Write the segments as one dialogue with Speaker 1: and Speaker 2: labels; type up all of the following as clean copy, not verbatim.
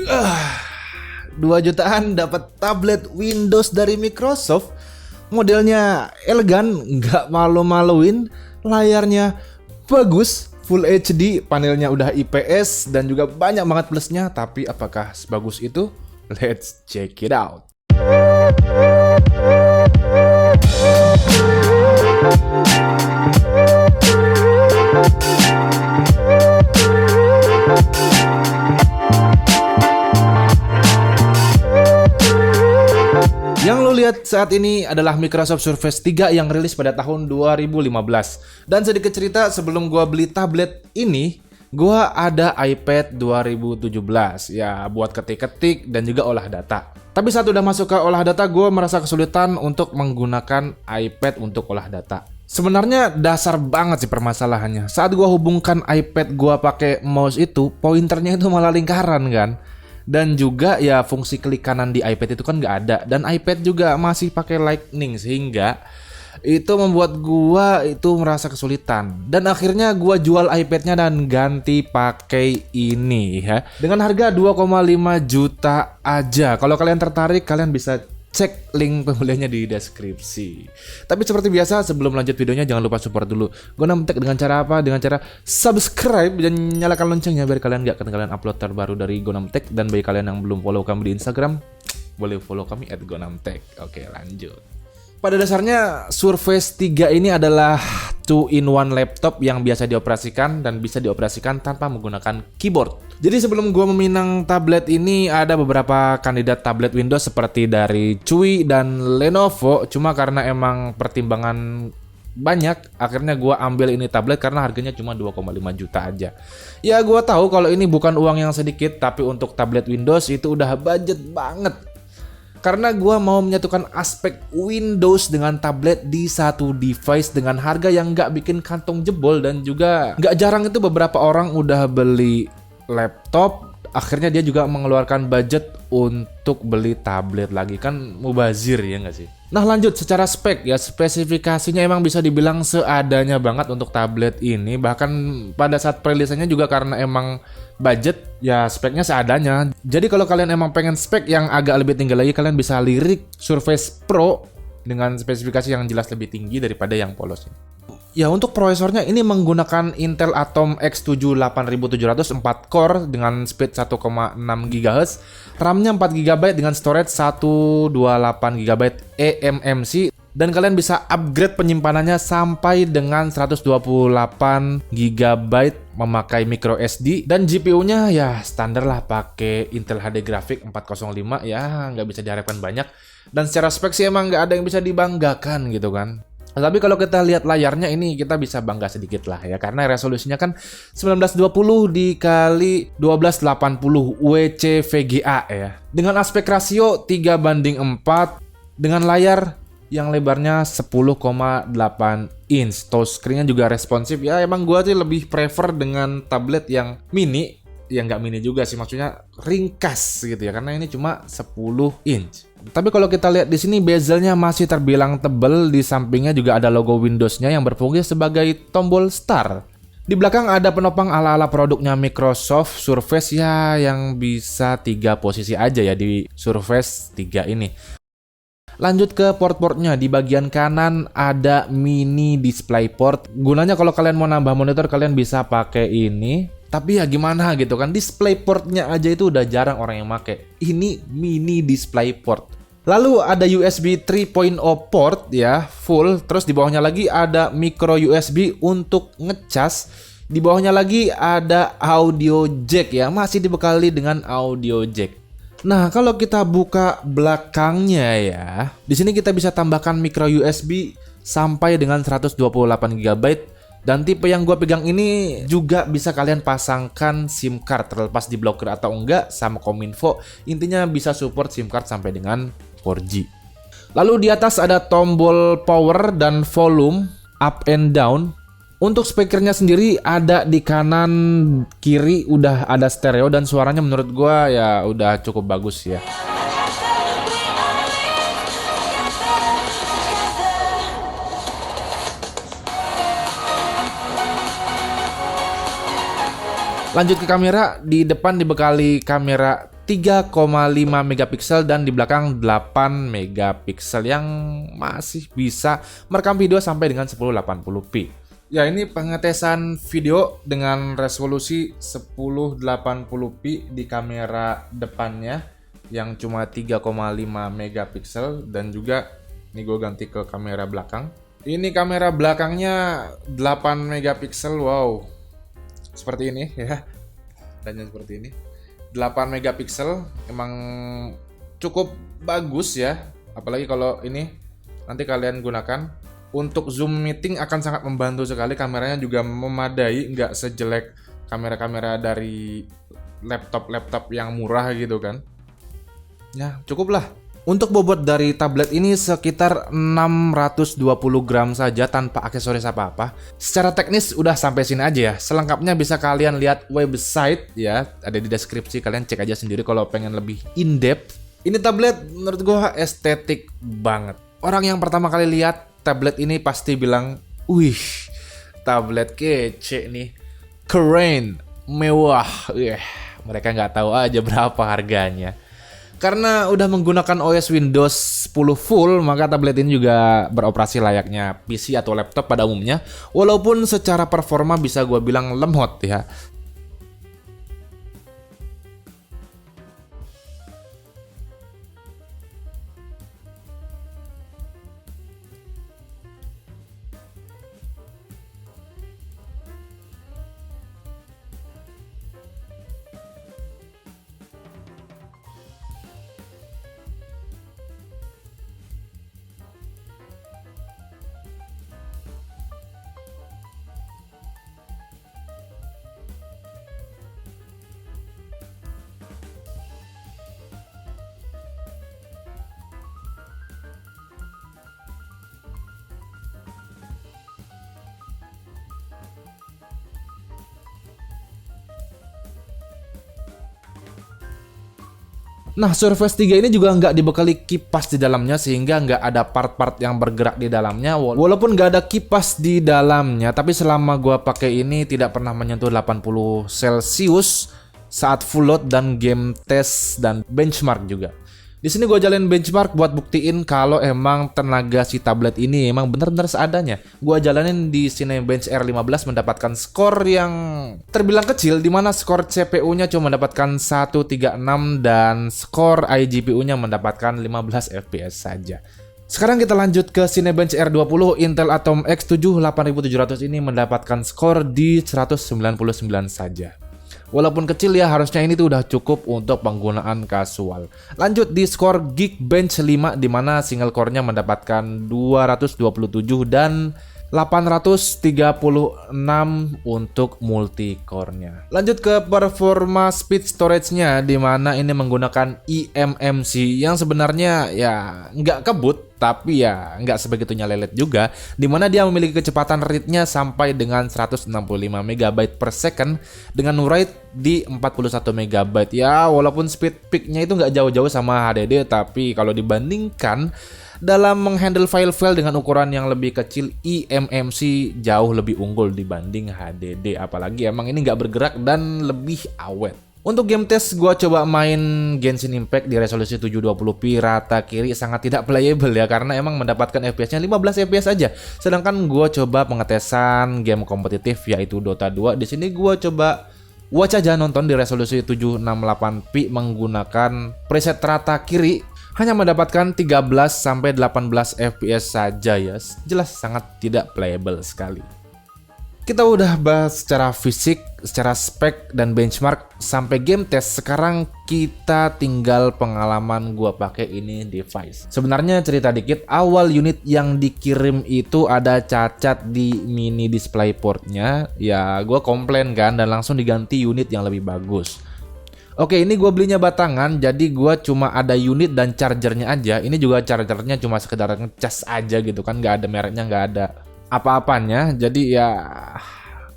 Speaker 1: 2 jutaan dapat tablet Windows dari Microsoft. Modelnya elegan, nggak malu-maluin, layarnya bagus, Full HD, panelnya udah IPS dan juga banyak banget plusnya. Tapi apakah sebagus itu? Let's check it out. Yang lo lihat saat ini adalah Microsoft Surface 3 yang rilis pada tahun 2015. Dan sedikit cerita, sebelum gua beli tablet ini, gua ada iPad 2017 ya buat ketik-ketik dan juga olah data. Tapi saat udah masuk ke olah data, gua merasa kesulitan untuk menggunakan iPad untuk olah data. Sebenarnya dasar banget sih permasalahannya. Saat gua hubungkan iPad gua pakai mouse itu, pointernya itu malah lingkaran kan. Dan juga ya fungsi klik kanan di iPad itu kan nggak ada. Dan iPad juga masih pakai Lightning, sehingga itu membuat gua itu merasa kesulitan. Dan akhirnya gua jual iPad-nya dan ganti pakai ini ya. Dengan harga 2,5 juta aja. Kalau kalian tertarik, kalian bisa cek link pembeliannya di deskripsi. Tapi seperti biasa, sebelum lanjut videonya jangan lupa support dulu Gonam Tech dengan cara apa? Dengan cara subscribe dan nyalakan loncengnya biar kalian gak ketinggalan upload terbaru dari Gonam Tech. Dan bagi kalian yang belum follow kami di Instagram, boleh follow kami @gonamtech. Oke, lanjut. Pada dasarnya Surface 3 ini adalah 2-in-1 laptop yang biasa dioperasikan dan bisa dioperasikan tanpa menggunakan keyboard. Jadi sebelum gua meminang tablet ini, ada beberapa kandidat tablet Windows seperti dari Chuwi dan Lenovo. Cuma karena emang pertimbangan banyak, akhirnya gua ambil ini tablet karena harganya cuma 2,5 juta aja. Ya gua tahu kalau ini bukan uang yang sedikit, tapi untuk tablet Windows itu udah budget banget. Karena gua mau menyatukan aspek Windows dengan tablet di satu device dengan harga yang nggak bikin kantong jebol. Dan juga nggak jarang itu beberapa orang udah beli laptop, akhirnya dia juga mengeluarkan budget untuk beli tablet lagi. Kan mubazir ya nggak sih? Nah lanjut, secara spek ya, spesifikasinya emang bisa dibilang seadanya banget untuk tablet ini. Bahkan pada saat perilisannya juga karena emang budget ya speknya seadanya. Jadi kalau kalian emang pengen spek yang agak lebih tinggi lagi, kalian bisa lirik Surface Pro dengan spesifikasi yang jelas lebih tinggi daripada yang polos. Ya untuk prosesornya ini menggunakan Intel Atom X7 8700 4 core dengan speed 1,6 GHz, RAM-nya 4 GB dengan storage 128 GB eMMC, dan kalian bisa upgrade penyimpanannya sampai dengan 128 GB memakai micro SD. Dan GPU-nya ya standar lah, pakai Intel HD Graphics 405 ya, nggak bisa diharapkan banyak. Dan secara spek sih emang nggak ada yang bisa dibanggakan gitu kan. Tapi kalau kita lihat layarnya ini kita bisa bangga sedikit lah ya, karena resolusinya kan 1920 dikali 1280 WCVGA ya. Dengan aspek rasio 3:4 dengan layar yang lebarnya 10,8 inch. Touchscreen-nya juga responsif ya. Emang gua sih lebih prefer dengan tablet yang mini. Ya nggak mini juga sih, maksudnya ringkas gitu ya, karena ini cuma 10 inch. Tapi kalau kita lihat di sini, bezelnya masih terbilang tebal. Di sampingnya juga ada logo Windows-nya yang berfungsi sebagai tombol start. Di belakang ada penopang ala-ala produknya Microsoft Surface ya, yang bisa 3 posisi aja ya di Surface 3 ini. Lanjut ke port-portnya. Di bagian kanan ada mini DisplayPort. Gunanya kalau kalian mau nambah monitor, kalian bisa pakai ini. Tapi ya gimana gitu kan, DisplayPort-nya aja itu udah jarang orang yang make. Ini mini DisplayPort. Lalu ada USB 3.0 port ya, full. Terus di bawahnya lagi ada micro USB untuk ngecas. Di bawahnya lagi ada audio jack ya, masih dibekali dengan audio jack. Nah, kalau kita buka belakangnya ya, di sini kita bisa tambahkan micro USB sampai dengan 128 GB. Dan tipe yang gue pegang ini juga bisa kalian pasangkan SIM card, terlepas diblokir atau enggak sama Kominfo. Intinya bisa support SIM card sampai dengan 4G. Lalu di atas ada tombol power dan volume up and down. Untuk speakernya sendiri ada di kanan kiri, udah ada stereo dan suaranya menurut gue ya udah cukup bagus ya. Lanjut ke kamera, di depan dibekali kamera 3,5 megapiksel dan di belakang 8 megapiksel yang masih bisa merekam video sampai dengan 1080p. Ya, ini pengetesan video dengan resolusi 1080p di kamera depannya yang cuma 3,5 megapiksel dan juga ini gue ganti ke kamera belakang. Ini kamera belakangnya 8 megapiksel. Wow. Seperti ini ya. Dan seperti ini. 8 megapiksel emang cukup bagus ya, apalagi kalau ini nanti kalian gunakan untuk Zoom meeting akan sangat membantu sekali. Kameranya juga memadai, nggak sejelek kamera-kamera dari laptop yang murah gitu kan. Ya cukup lah. Untuk bobot dari tablet ini sekitar 620 gram saja tanpa aksesoris apa-apa. Secara teknis udah sampai sini aja ya. Selengkapnya bisa kalian lihat website ya, ada di deskripsi, kalian cek aja sendiri kalau pengen lebih in-depth. Ini tablet menurut gua estetik banget. Orang yang pertama kali lihat tablet ini pasti bilang, "Wih, tablet kece nih. Keren, mewah." Mereka nggak tahu aja berapa harganya. Karena udah menggunakan OS Windows 10 full, maka tablet ini juga beroperasi layaknya PC atau laptop pada umumnya. Walaupun secara performa bisa gue bilang lemot ya. Nah, Surface 3 ini juga nggak dibekali kipas di dalamnya sehingga nggak ada part-part yang bergerak di dalamnya. Walaupun nggak ada kipas di dalamnya, tapi selama gua pakai ini tidak pernah menyentuh 80 Celcius saat full load dan game test dan benchmark juga. Di sini gue jalanin benchmark buat buktiin kalau emang tenaga si tablet ini emang bener-bener seadanya. Gue jalanin di Cinebench R15 mendapatkan skor yang terbilang kecil, di mana skor CPU-nya cuma mendapatkan 136 dan skor iGPU-nya mendapatkan 15 FPS saja. Sekarang kita lanjut ke Cinebench R20. Intel Atom X7 8700 ini mendapatkan skor di 199 saja. Walaupun kecil ya, harusnya ini tuh udah cukup untuk penggunaan kasual. Lanjut di skor Geekbench 5 di mana single core-nya mendapatkan 227 dan 836 untuk multi core-nya. Lanjut ke performa speed storage-nya di mana ini menggunakan eMMC yang sebenarnya ya nggak kebut tapi ya nggak sebegitunya lelet juga, di mana dia memiliki kecepatan read-nya sampai dengan 165 MB per second dengan write di 41 MB. Ya walaupun speed peak-nya itu nggak jauh-jauh sama HDD, tapi kalau dibandingkan dalam menghandle file-file dengan ukuran yang lebih kecil, eMMC jauh lebih unggul dibanding HDD. Apalagi emang ini nggak bergerak dan lebih awet. Untuk game test, gue coba main Genshin Impact di resolusi 720p rata kiri, sangat tidak playable ya, karena emang mendapatkan FPS-nya 15 FPS aja. Sedangkan gue coba pengetesan game kompetitif yaitu Dota 2. Di sini gue coba watch aja nonton di resolusi 768p menggunakan preset rata kiri, hanya mendapatkan 13 sampai 18 FPS saja ya. Jelas sangat tidak playable sekali. Kita udah bahas secara fisik, secara spek dan benchmark sampai game test. Sekarang kita tinggal pengalaman gua pakai ini device. Sebenarnya cerita dikit, awal unit yang dikirim itu ada cacat di mini display portnya. Ya gua komplain kan dan langsung diganti unit yang lebih bagus. Oke, ini gue belinya batangan, jadi gue cuma ada unit dan chargernya aja. Ini juga chargernya cuma sekedar ngecas aja gitu kan, nggak ada mereknya, nggak ada apa-apanya. Jadi ya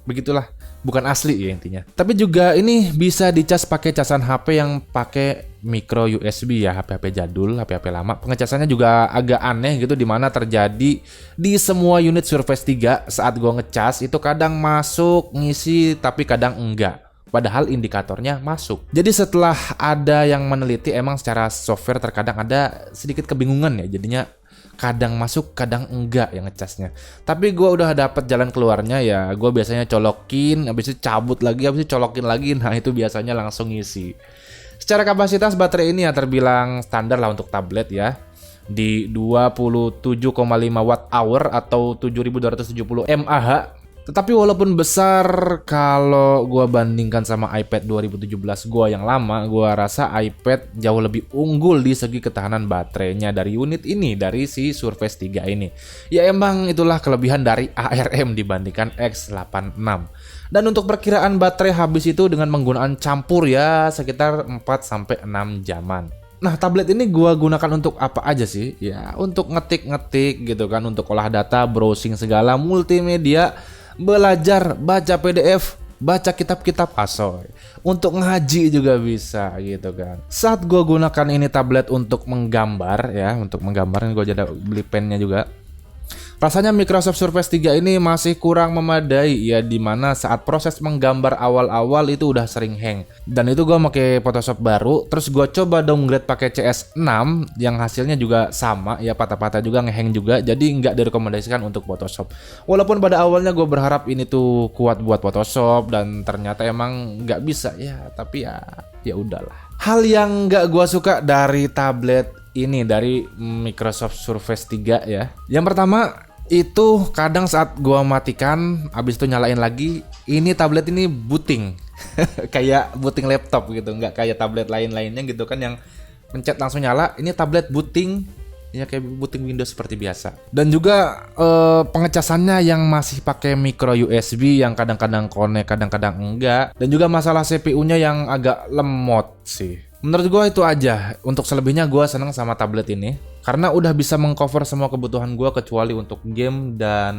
Speaker 1: begitulah, bukan asli ya intinya. Tapi juga ini bisa dicas pakai casan HP yang pakai micro USB ya, HP-HP jadul, HP-HP lama. Pengecasannya juga agak aneh gitu, dimana terjadi di semua unit Surface 3 saat gue ngecas itu kadang masuk ngisi tapi kadang enggak. padahal indikatornya masuk. Jadi setelah ada yang meneliti, emang secara software terkadang ada sedikit kebingungan ya, jadinya kadang masuk, kadang enggak yang ngecasnya. Tapi gue udah dapet jalan keluarnya ya, gue biasanya colokin, habis itu cabut lagi, habis itu colokin lagi, nah itu biasanya langsung ngisi. Secara kapasitas baterai ini ya terbilang standar lah untuk tablet ya, di 27,5 watt hour atau 7270 mAh. Tetapi walaupun besar, kalau gua bandingkan sama iPad 2017 gua yang lama, gua rasa iPad jauh lebih unggul di segi ketahanan baterainya dari unit ini, dari si Surface 3 ini. Ya emang itulah kelebihan dari ARM dibandingkan X86. Dan untuk perkiraan baterai habis itu dengan menggunakan campur ya sekitar 4-6 jaman. Nah, tablet ini gua gunakan untuk apa aja sih? Ya, untuk ngetik-ngetik gitu kan, untuk olah data, browsing segala, multimedia, belajar, baca PDF, baca kitab-kitab asoy. Untuk ngaji juga bisa gitu kan. Saat gue gunakan ini tablet untuk menggambar ya, untuk menggambar, gue jadi beli pennya juga. Rasanya Microsoft Surface 3 ini masih kurang memadai ya, dimana saat proses menggambar awal-awal itu udah sering hang. Dan itu gue pakai Photoshop baru, terus gue coba downgrade pakai CS6 yang hasilnya juga sama ya, patah-patah juga, ngehang juga, jadi nggak direkomendasikan untuk Photoshop. Walaupun pada awalnya gue berharap ini tuh kuat buat Photoshop dan ternyata emang nggak bisa ya, tapi ya udahlah. Hal yang nggak gue suka dari tablet ini, dari Microsoft Surface 3 ya. Yang pertama itu kadang saat gua matikan, abis itu nyalain lagi, ini tablet ini booting. Kayak booting laptop gitu, nggak kayak tablet lain-lainnya gitu kan yang pencet langsung nyala. Ini tablet booting ya, kayak booting Windows seperti biasa. Dan juga pengecasannya yang masih pakai micro USB yang kadang-kadang connect, kadang-kadang enggak. Dan juga masalah CPU-nya yang agak lemot sih. Menurut gue itu aja. Untuk selebihnya gue seneng sama tablet ini karena udah bisa mengcover semua kebutuhan gue kecuali untuk game dan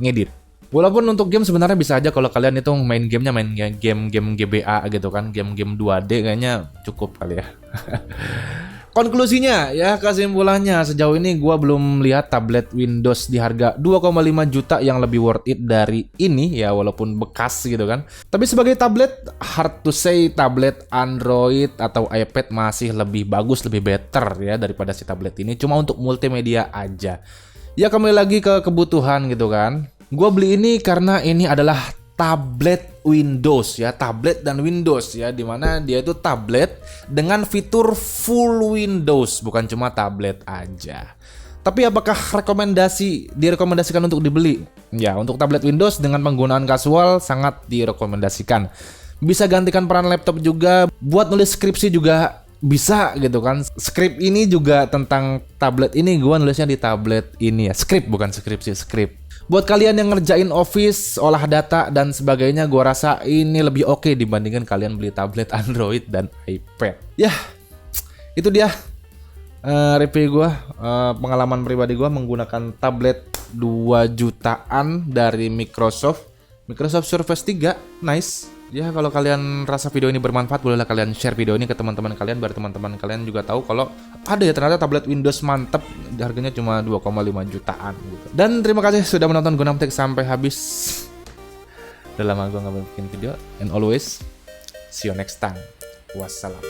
Speaker 1: ngedit. Walaupun untuk game sebenarnya bisa aja kalau kalian itu main gamenya main game GBA gitu kan, game-game 2D kayaknya cukup kali ya. Konklusinya ya, kesimpulannya sejauh ini gua belum lihat tablet Windows di harga 2,5 juta yang lebih worth it dari ini ya, walaupun bekas gitu kan. Tapi sebagai tablet, hard to say tablet Android atau iPad masih lebih bagus, lebih better ya daripada si tablet ini. Cuma untuk multimedia aja. Ya kembali lagi ke kebutuhan gitu kan. Gua beli ini karena ini adalah tablet Windows ya, tablet dan Windows ya, dimana dia itu tablet dengan fitur full Windows, bukan cuma tablet aja. Tapi apakah direkomendasikan untuk dibeli? Ya, untuk tablet Windows dengan penggunaan kasual sangat direkomendasikan. Bisa gantikan peran laptop juga, buat nulis skripsi juga bisa gitu kan. Skrip ini juga tentang tablet ini, gua nulisnya di tablet ini ya. Skrip bukan skripsi, skrip. Buat kalian yang ngerjain office, olah data dan sebagainya, gua rasa ini lebih oke dibandingkan kalian beli tablet Android dan iPad. Ya, itu dia review gua, pengalaman pribadi gua menggunakan tablet 2 jutaan dari Microsoft Surface 3. Nice. Ya, kalau kalian rasa video ini bermanfaat, bolehlah kalian share video ini ke teman-teman kalian biar teman-teman kalian juga tahu kalau ada ya ternyata tablet Windows mantep, harganya cuma 2,5 jutaan gitu. Dan terima kasih sudah menonton Gunamtek sampai habis. Udah lama gue nggak bikin video, and always see you next time. Wassalam.